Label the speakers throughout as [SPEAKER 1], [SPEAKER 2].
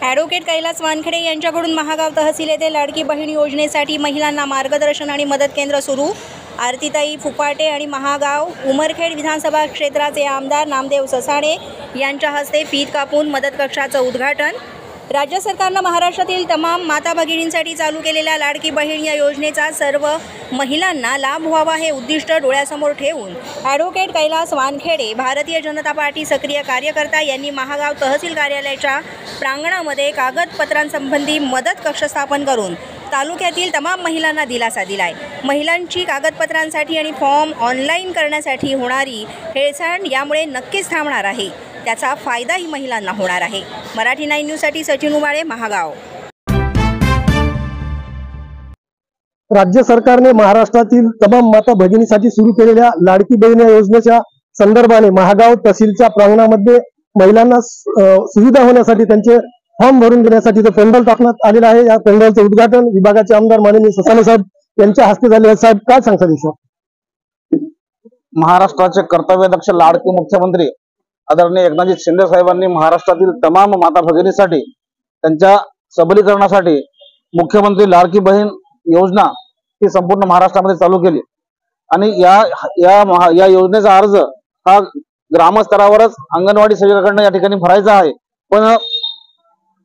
[SPEAKER 1] Advocate Kailas Wankhede यांच्याकडून महागाव तहसील येथे लाडकी बहीण योजनेसाठी महिलांना मार्गदर्शन आणि मदत केंद्र सुरू। आरतीताई फुपाटे आणि महागाव उमरखेड विधानसभा क्षेत्राचे आमदार नामदेव ससाणे यांच्या हस्ते फीत कापून मदत कक्षाचं उद्घाटन। राज्य सरकारनं महाराष्ट्रातील तमाम माता भगिनींसाठी चालू केलेल्या लाडकी बहीण या योजनेचा सर्व महिलांना लाभ व्हावा हे उद्दिष्ट डोळ्यासमोर ठेवून ॲडव्होकेट कैलास वानखेडे भारतीय जनता पार्टी सक्रिय कार्यकर्ता यांनी महागाव तहसील कार्यालयाच्या प्रांगणामध्ये कागदपत्रांसंबंधी मदत कक्ष स्थापन करून तालुक्यातील तमाम महिलांना दिलासा दिलाय। महिलांची कागदपत्रांसाठी आणि फॉर्म ऑनलाईन करण्यासाठी होणारी हेळसांड यामुळे नक्कीच थांबणार आहे। त्याचा फायदाही महिलांना होणार आहे। मराठी 9 न्यूजसाठी सचिन उबाळे, महागाव।
[SPEAKER 2] राज्य सरकारने महाराष्ट्रातील तमाम माता भगिनीसाठी सुरू केलेल्या लाडकी बहीण योजनेच्या संदर्भाने महागाव तहसीलच्या प्रांगणामध्ये महिलांना सुविधा होण्यासाठी त्यांचे फॉर्म भरून घेण्यासाठी पेंडॉल टाकण्यात आलेला आहे। या पेंडॉलचे उद्घाटन विभागाचे आमदार माननीय ससाणे साहेब यांच्या हस्ते झाले आहे। साहेब, काय सांगता विषय?
[SPEAKER 3] महाराष्ट्राचे कर्तव्यदक्ष लाडके मुख्यमंत्री आदरणीय एकनाथजी शिंदे साहेबांनी महाराष्ट्रातील तमाम माता भगिनीसाठी त्यांच्या सबलीकरणासाठी मुख्यमंत्री लाडकी बहीण योजना ही संपूर्ण महाराष्ट्रामध्ये चालू केली आणि या योजनेचा अर्ज हा ग्रामस्तरावरच अंगणवाडी सेविकाकडनं या ठिकाणी भरायचा आहे। पण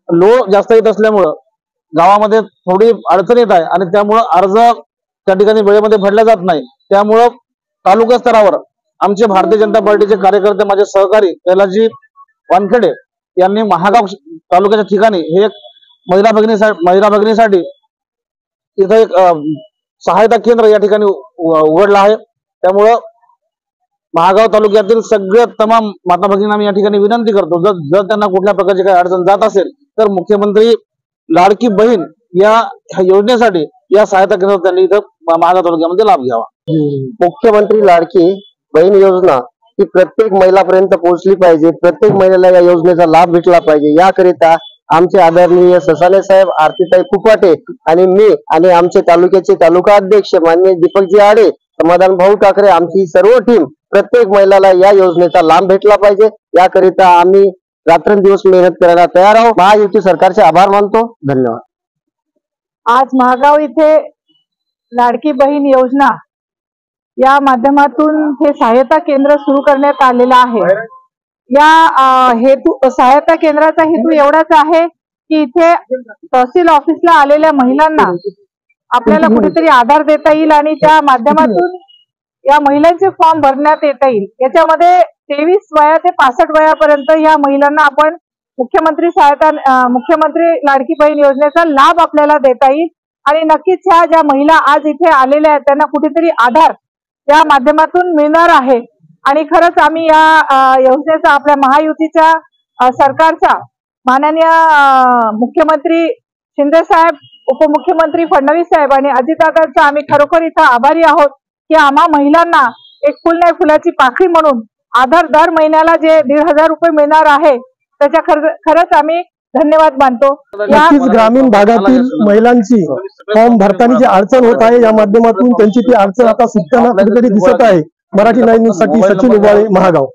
[SPEAKER 3] लोड जास्त येत असल्यामुळं गावामध्ये थोडी अडचण येत आहे आणि त्यामुळं अर्ज त्या ठिकाणी वेळेमध्ये भरला जात नाही। त्यामुळं तालुका स्तरावर आमचे भारतीय जनता पार्टीचे कार्यकर्ते, माझे सहकारी कैलासजी वानखेडे यांनी महागाव तालुक्याच्या ठिकाणी हे एक महिला भगिनीसाठी इथं एक सहायता केंद्र या ठिकाणी उघडलं आहे। त्यामुळं महागाव तालुक्यातील सगळ्या तमाम माता भगिनींना आम्ही या ठिकाणी विनंती करतो, जर त्यांना कुठल्या प्रकारची काही अडचण जात असेल तर मुख्यमंत्री लाडकी बहीण या योजनेसाठी या सहायता केंद्रात त्यांनी इथं महागाव तालुक्यामध्ये लाभ घ्यावा।
[SPEAKER 2] मुख्यमंत्री लाडकी बहीण योजना ही प्रत्येक महिलापर्यंत पोहोचली पाहिजे, प्रत्येक महिलेला या योजनेचा लाभ भेटला पाहिजे। याकरिता आमचे आदरणीय ससाणे साहेब, आरतीताई फुपाटे आणि मी आणि आमचे तालुक्याचे तालुका अध्यक्ष माननीय दीपकजी आडे, समाधान भाऊ ठाकरे, आमची सर्व टीम प्रत्येक महिलाला या योजनेचा लाभ भेटला पाहिजे याकरिता आम्ही रात्रंदिवस मेहनत करायला तयार आहोत। महायुती सरकारचे आभार मानतो। धन्यवाद।
[SPEAKER 4] आज महागाव इथे लाडकी बहीण योजना या माध्यमातून हे सहायता केंद्र सुरू करण्यात आलेलं आहे। या सहायता केंद्राचा हेतू एवढाच आहे की इथे तहसील ऑफिसला आलेल्या महिलांना आपल्याला कुठेतरी आधार देता येईल आणि त्या माध्यमातून या महिलांचे फॉर्म भरण्यात येता येईल। याच्यामध्ये 23 वया ते 65 वयापर्यंत या महिलांना आपण मुख्यमंत्री लाडकी बहीण योजनेचा लाभ आपल्याला देता येईल आणि नक्कीच ह्या ज्या महिला आज इथे आलेल्या आहेत त्यांना कुठेतरी आधार या माध्यमातून मिळणार आहे। आणि खरंच आम्ही या योजनेचा आपल्या महायुतीच्या सरकारचा माननीय मुख्यमंत्री शिंदे साहेब, उपमुख्यमंत्री फडणवीस साहेब आणि अजितदादांचा आम्ही खरोखर इथं आभारी आहोत की आम्हा महिलांना एक फुल नाही फुलाची पाकळी म्हणून आधार दर महिन्याला जे 1,500 रुपये मिळणार आहे त्याच्या खरंच आम्ही धन्यवाद मानतो।
[SPEAKER 2] नक्कीच ग्रामीण भागातील महिलांची फॉर्म भरताना जी अडचण होत आहे या माध्यमातून त्यांची ती अडचण आता सुटताना कुठेतरी दिसत आहे। मराठी 9 न्यूज साठी सचिन उबाळे, महागाव।